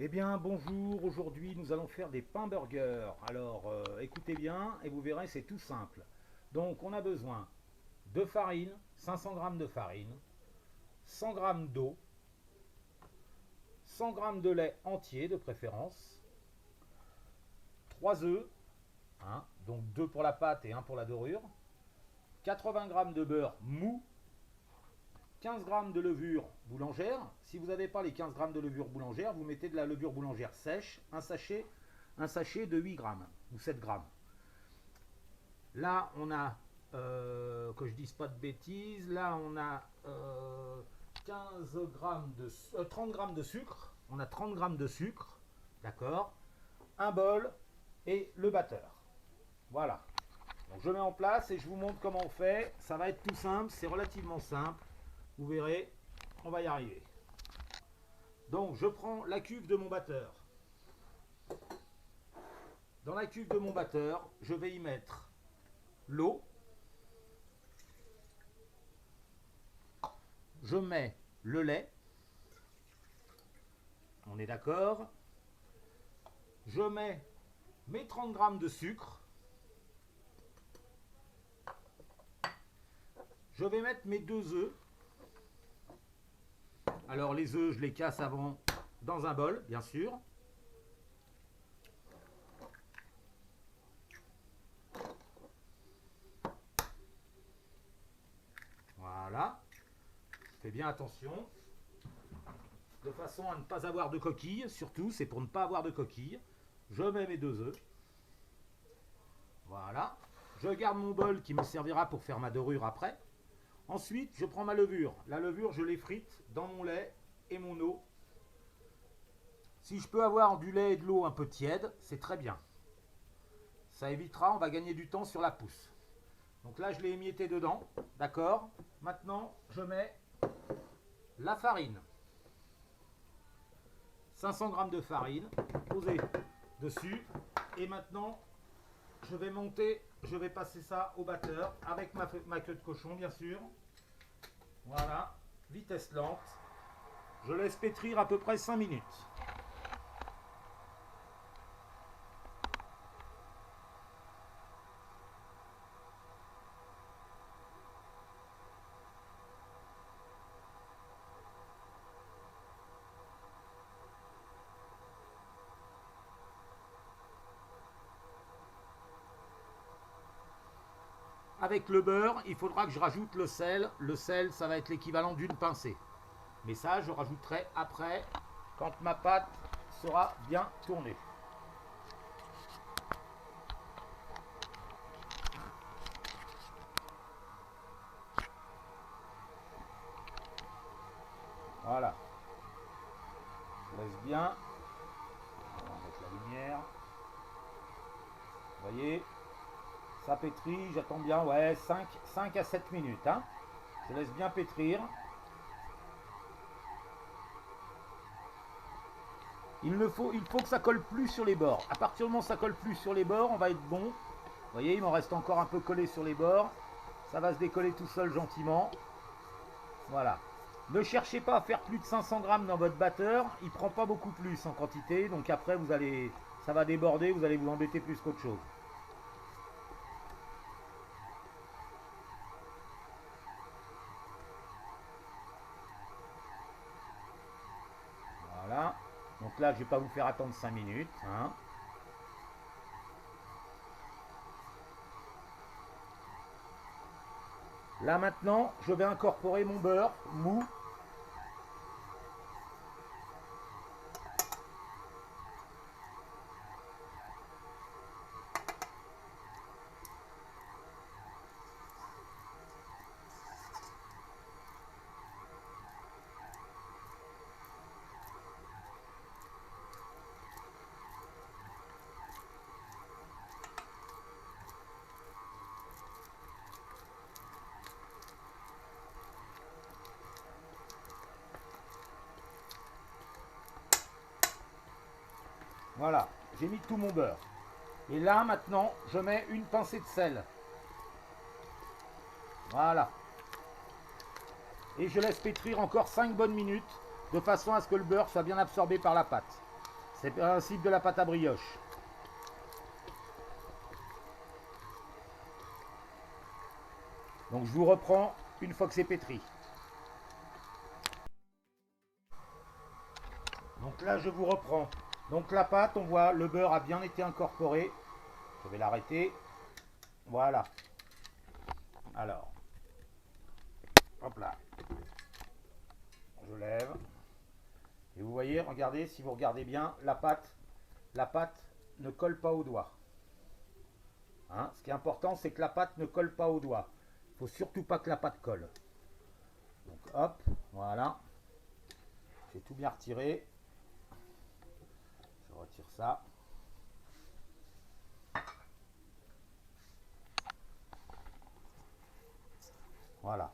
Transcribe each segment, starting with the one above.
Eh bien, bonjour, aujourd'hui nous allons faire des pains burgers. Alors, écoutez bien et vous verrez, c'est tout simple. Donc, on a besoin de farine, 500 g de farine, 100 g d'eau, 100 g de lait entier de préférence, 3 œufs, hein, donc 2 pour la pâte et 1 pour la dorure, 80 g de beurre mou, 15 g de levure boulangère. Si vous n'avez pas les 15 g de levure boulangère, vous mettez de la levure boulangère sèche, un sachet de 8 g ou 7 g. Là, on a, que je dise pas de bêtises, là on a 30 g de sucre. On a 30 g de sucre, d'accord. Un bol et le batteur. Voilà. Donc je mets en place et je vous montre comment on fait. Ça va être tout simple, c'est relativement simple. Vous verrez, on va y arriver. Donc je prends la cuve de mon batteur. Dans la cuve de mon batteur, je vais y mettre l'eau. Je mets le lait. On est d'accord. Je mets mes 30 g de sucre. Je vais mettre mes 2 œufs. Alors les œufs, je les casse avant dans un bol, bien sûr. Voilà. Fais bien attention. De façon à ne pas avoir de coquilles. Surtout, c'est pour ne pas avoir de coquilles. Je mets mes 2 œufs. Voilà. Je garde mon bol qui me servira pour faire ma dorure après. Ensuite, je prends ma levure. La levure, je l'effrite dans mon lait et mon eau. Si je peux avoir du lait et de l'eau un peu tiède, c'est très bien. Ça évitera, on va gagner du temps sur la pousse. Donc là, je l'ai émietté dedans. D'accord. Maintenant, je mets la farine. 500 g de farine posée dessus. Et maintenant, je vais monter, je vais passer ça au batteur avec ma queue de cochon, bien sûr. Voilà, vitesse lente. Je laisse pétrir à peu près 5 minutes. Avec le beurre, il faudra que je rajoute le sel. Le sel, ça va être l'équivalent d'une pincée. Mais ça, je rajouterai après, quand ma pâte sera bien tournée. Voilà. Je laisse bien. On va mettre la lumière. Vous voyez, ça pétrit, j'attends bien, ouais, 5 à 7 minutes. Hein. Je laisse bien pétrir. Il faut que ça colle plus sur les bords. À partir du moment où ça colle plus sur les bords, on va être bon. Vous voyez, il m'en reste encore un peu collé sur les bords. Ça va se décoller tout seul gentiment. Voilà. Ne cherchez pas à faire plus de 500 g dans votre batteur. Il ne prend pas beaucoup plus en quantité. Donc après, ça va déborder. Vous allez vous embêter plus qu'autre chose. Voilà. Donc là, je ne vais pas vous faire attendre 5 minutes. Hein. Là maintenant, je vais incorporer mon beurre mou. Voilà, j'ai mis tout mon beurre. Et là, maintenant, je mets une pincée de sel. Voilà. Et je laisse pétrir encore 5 bonnes minutes, de façon à ce que le beurre soit bien absorbé par la pâte. C'est le principe de la pâte à brioche. Donc je vous reprends une fois que c'est pétri. Donc là je vous reprends. Donc la pâte, on voit le beurre a bien été incorporé. Je vais l'arrêter. Voilà. Alors, hop là. Je lève. Et vous voyez, regardez, si vous regardez bien, la pâte ne colle pas au doigt. Hein, ce qui est important, c'est que la pâte ne colle pas au doigt. Il ne faut surtout pas que la pâte colle. Donc hop, voilà. J'ai tout bien retiré. Je retire ça. Voilà.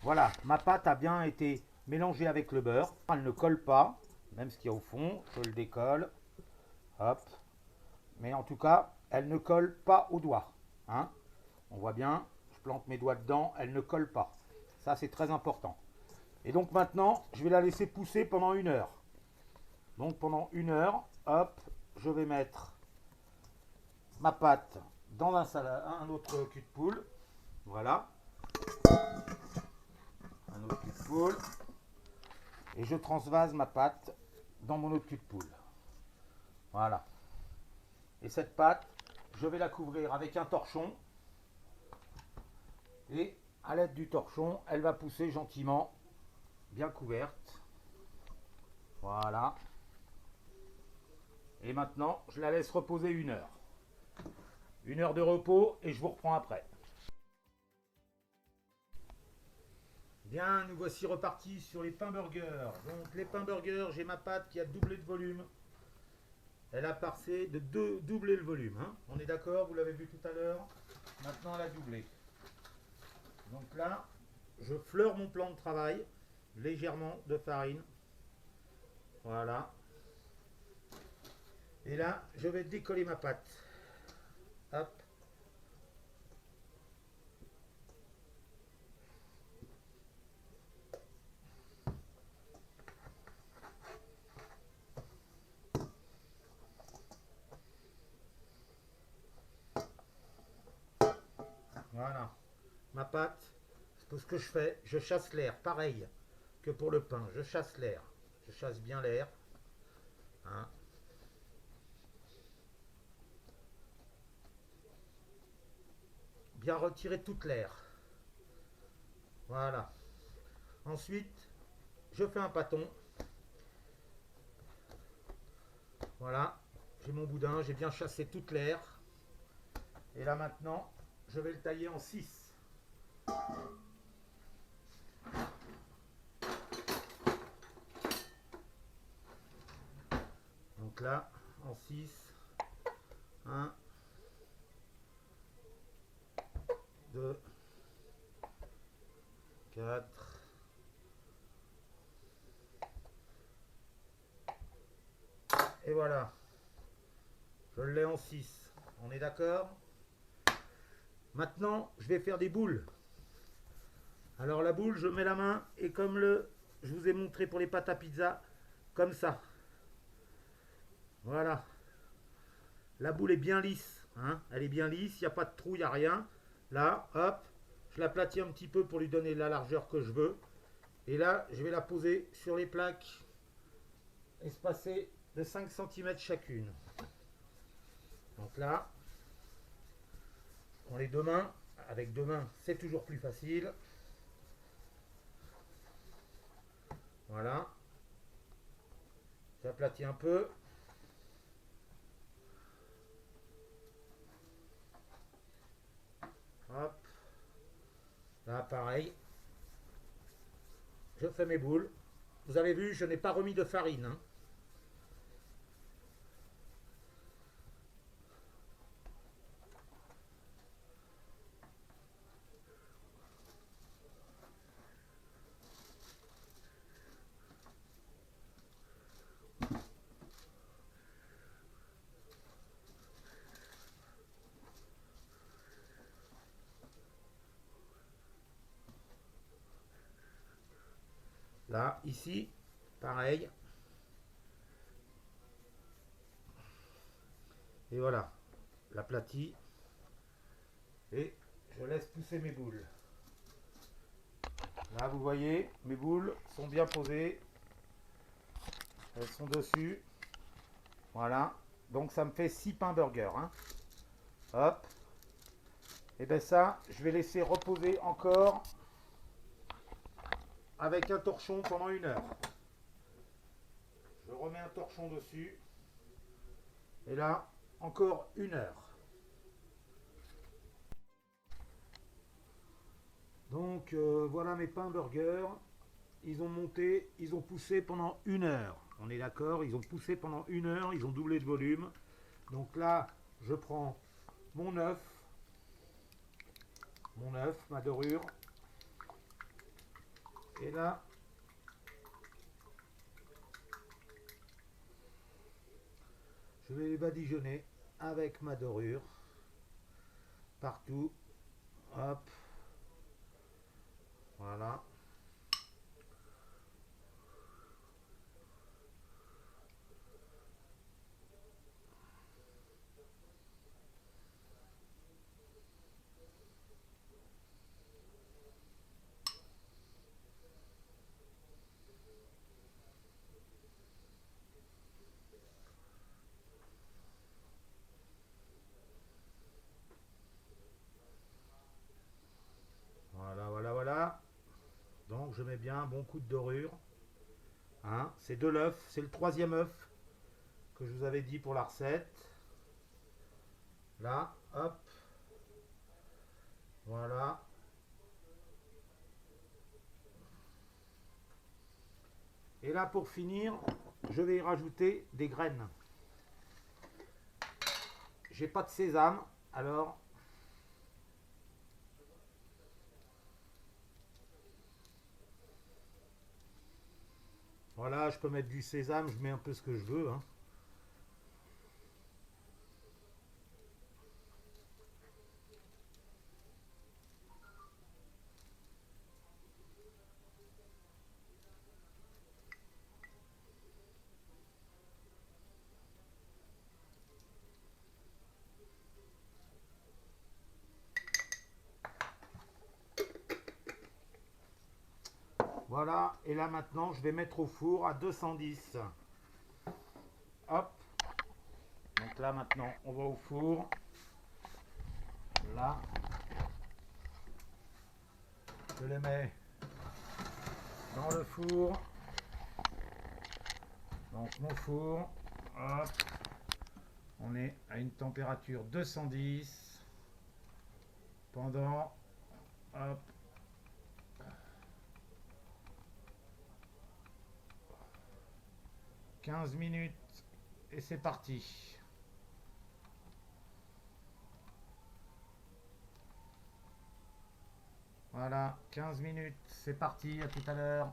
Voilà, ma pâte a bien été mélangée avec le beurre. Elle ne colle pas, même ce qu'il y a au fond. Je le décolle. Hop. Mais en tout cas, elle ne colle pas au doigt. Hein, on voit bien, je plante mes doigts dedans, elle ne colle pas. Ça, c'est très important. Et donc maintenant, je vais la laisser pousser pendant 1 heure. Donc pendant 1 heure, hop, je vais mettre ma pâte dans un autre cul de poule. Voilà. Un autre cul de poule. Et je transvase ma pâte dans mon autre cul de poule. Voilà. Et cette pâte, je vais la couvrir avec un torchon. Et à l'aide du torchon, elle va pousser gentiment, bien couverte. Voilà. Et maintenant, je la laisse reposer 1 heure. 1 heure de repos et je vous reprends après. Bien, nous voici repartis sur les pains burgers. Donc les pains burgers, j'ai ma pâte qui a doublé de volume. Elle a passé de doubler le volume. Hein. On est d'accord, vous l'avez vu tout à l'heure. Maintenant, elle a doublé. Donc là, je fleure mon plan de travail légèrement de farine. Voilà. Et là, je vais décoller ma pâte. Hop. Voilà. Ma pâte, ce que je fais, je chasse l'air. Pareil que pour le pain, je chasse l'air. Je chasse bien l'air. Hein. Bien retirer toute l'air. Voilà. Ensuite, je fais un pâton. Voilà. J'ai mon boudin, j'ai bien chassé toute l'air. Et là maintenant, je vais le tailler en 6. Donc là, en 6. 1, 2, 4. Et voilà. Je l'ai en 6. On est d'accord? Maintenant, je vais faire des boules. Alors la boule, je mets la main et comme je vous ai montré pour les pâtes à pizza, comme ça. Voilà. La boule est bien lisse. Hein, elle est bien lisse, il n'y a pas de trou, il n'y a rien. Là, hop, je l'aplatis un petit peu pour lui donner la largeur que je veux. Et là, je vais la poser sur les plaques espacées de 5 cm chacune. Donc là, je prends les 2 mains. Avec 2 mains, c'est toujours plus facile. Voilà. J'aplatis un peu. Hop. Là, pareil. Je fais mes boules. Vous avez vu, je n'ai pas remis de farine. Hein. Là, ici, pareil. Et voilà, l'aplati. Et je laisse pousser mes boules. Là, vous voyez, mes boules sont bien posées. Elles sont dessus. Voilà. Donc, ça me fait 6 pains burgers. Hein. Hop. Et bien ça, je vais laisser reposer encore avec un torchon pendant 1 heure. Je remets un torchon dessus. Et là, encore 1 heure. Donc voilà mes pains burgers. Ils ont monté, ils ont poussé pendant 1 heure. On est d'accord, ils ont poussé pendant 1 heure, ils ont doublé de volume. Donc là, je prends mon œuf, ma dorure. Et là, je vais les badigeonner avec ma dorure. Partout. Hop. Voilà. Voilà, voilà, voilà. Donc je mets bien un bon coup de dorure. Hein, c'est de l'œuf, c'est le 3e œuf que je vous avais dit pour la recette. Là, hop. Voilà. Et là, pour finir, je vais y rajouter des graines. J'ai pas de sésame, alors voilà, je peux mettre du sésame, je mets un peu ce que je veux. Hein. Voilà, et là maintenant, je vais mettre au four à 210. Hop. Donc là maintenant, on va au four. Là. Je les mets dans le four. Donc mon four. Hop. On est à une température 210 pendant hop, 15 minutes et c'est parti. Voilà, 15 minutes, c'est parti, à tout à l'heure.